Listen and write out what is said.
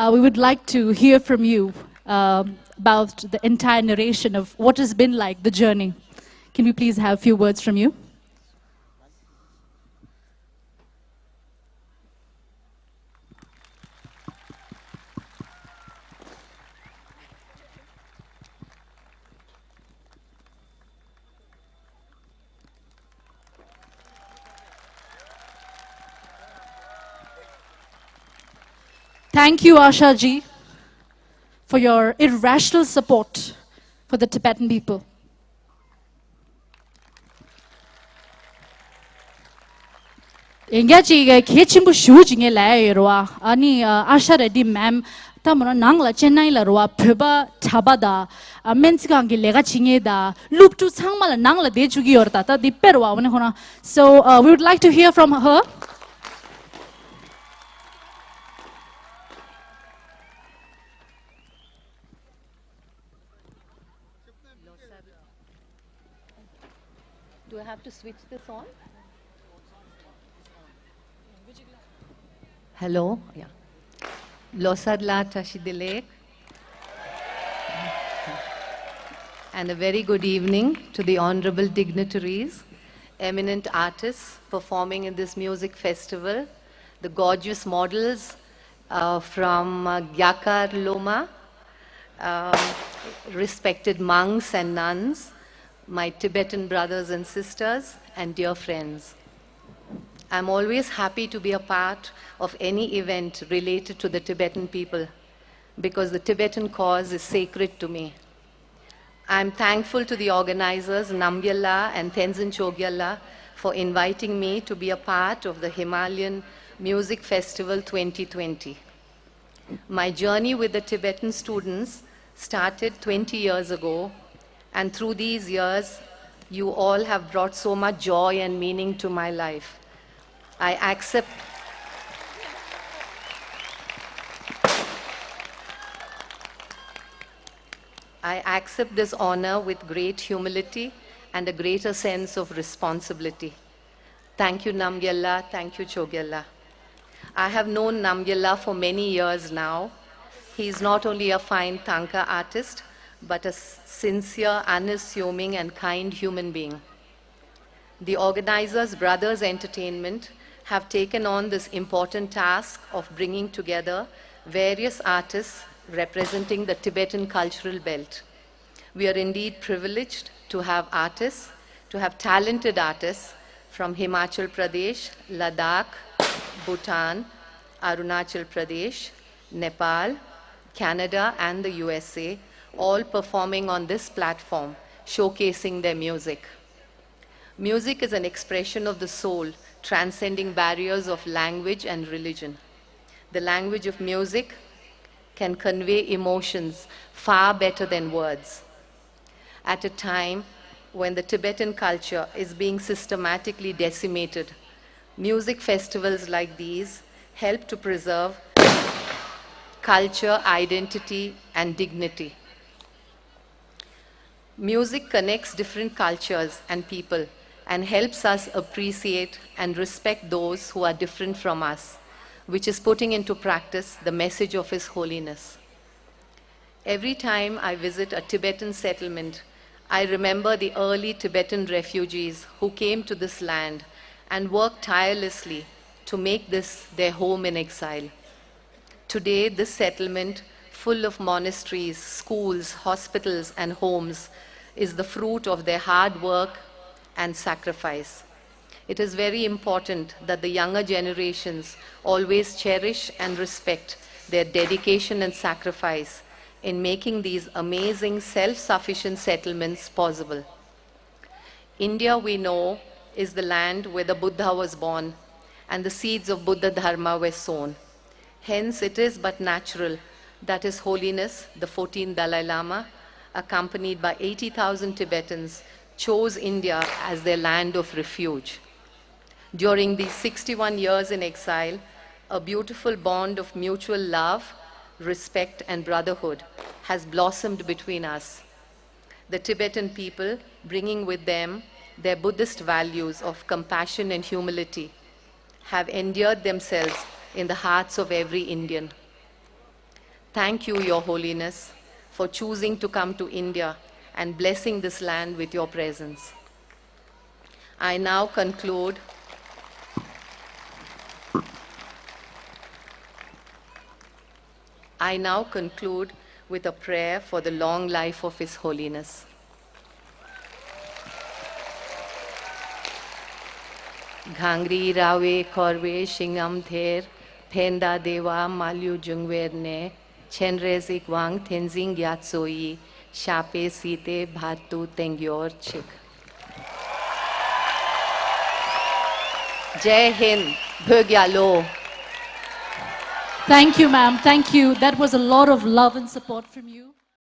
we would like to hear from you about the entire narration of what has been like the journey. Can we please have a few words from you? Thank you, Asha ji, for your irrational support for the Tibetan people. Engaji kechimbu shuji nge lai roa ani Asha Reddy ma'am tamara nangla Chennai la roa pheba thabada mensiga nge lega chinge da loop to sangmala nangla de jugi orta ta dipperwa one hona. So we would like to hear from her. Do I have to switch this on? Hello? Yeah. Losadla Tashidilek. And a very good evening to the honorable dignitaries, eminent artists performing in this music festival, the gorgeous models from Gyakar Loma, respected monks and nuns, my Tibetan brothers and sisters, and dear friends. I'm always happy to be a part of any event related to the Tibetan people because the Tibetan cause is sacred to me. I'm thankful to the organizers, Namgyala and Tenzin Chogyala, for inviting me to be a part of the Himalayan Music Festival 2020. My journey with the Tibetan students started 20 years ago, and through these years, you all have brought so much joy and meaning to my life. I accept this honor with great humility and a greater sense of responsibility. Thank you, Namgyala. Thank you, Chogyala. I have known Namgyala for many years now. He is not only a fine Tanka artist, but a sincere, unassuming, and kind human being. The organizers, Brothers Entertainment, have taken on this important task of bringing together various artists representing the Tibetan cultural belt. We are indeed privileged to have artists, to have talented artists from Himachal Pradesh, Ladakh, Bhutan, Arunachal Pradesh, Nepal, Canada, and the USA, all performing on this platform, showcasing their music. Music is an expression of the soul, transcending barriers of language and religion. The language of music can convey emotions far better than words. At a time when the Tibetan culture is being systematically decimated, music festivals like these help to preserve culture, identity, and dignity. Music connects different cultures and people and helps us appreciate and respect those who are different from us, which is putting into practice the message of His Holiness. Every time I visit a Tibetan settlement, I remember the early Tibetan refugees who came to this land and worked tirelessly to make this their home in exile. Today, this settlement, full of monasteries, schools, hospitals, and homes, is the fruit of their hard work and sacrifice. It is very important that the younger generations always cherish and respect their dedication and sacrifice in making these amazing self-sufficient settlements possible. India, we know, is the land where the Buddha was born and the seeds of Buddha Dharma were sown. Hence, it is but natural that His Holiness, the 14th Dalai Lama, accompanied by 80,000 Tibetans, chose India as their land of refuge. During these 61 years in exile, a beautiful bond of mutual love, respect, and brotherhood has blossomed between us. The Tibetan people, bringing with them their Buddhist values of compassion and humility, have endeared themselves in the hearts of every Indian. Thank you, Your Holiness, for choosing to come to India and blessing this land with your presence. I now conclude with a prayer for the long life of His Holiness. Ghangri rawe korwe shingam ther, penda dewa malyu jungwerne, chenrezik wang tenzing yatsoi, shape site bhatu tengyor chik. Jai Hind, Bhogyalo. Thank you, ma'am. Thank you. That was a lot of love and support from you.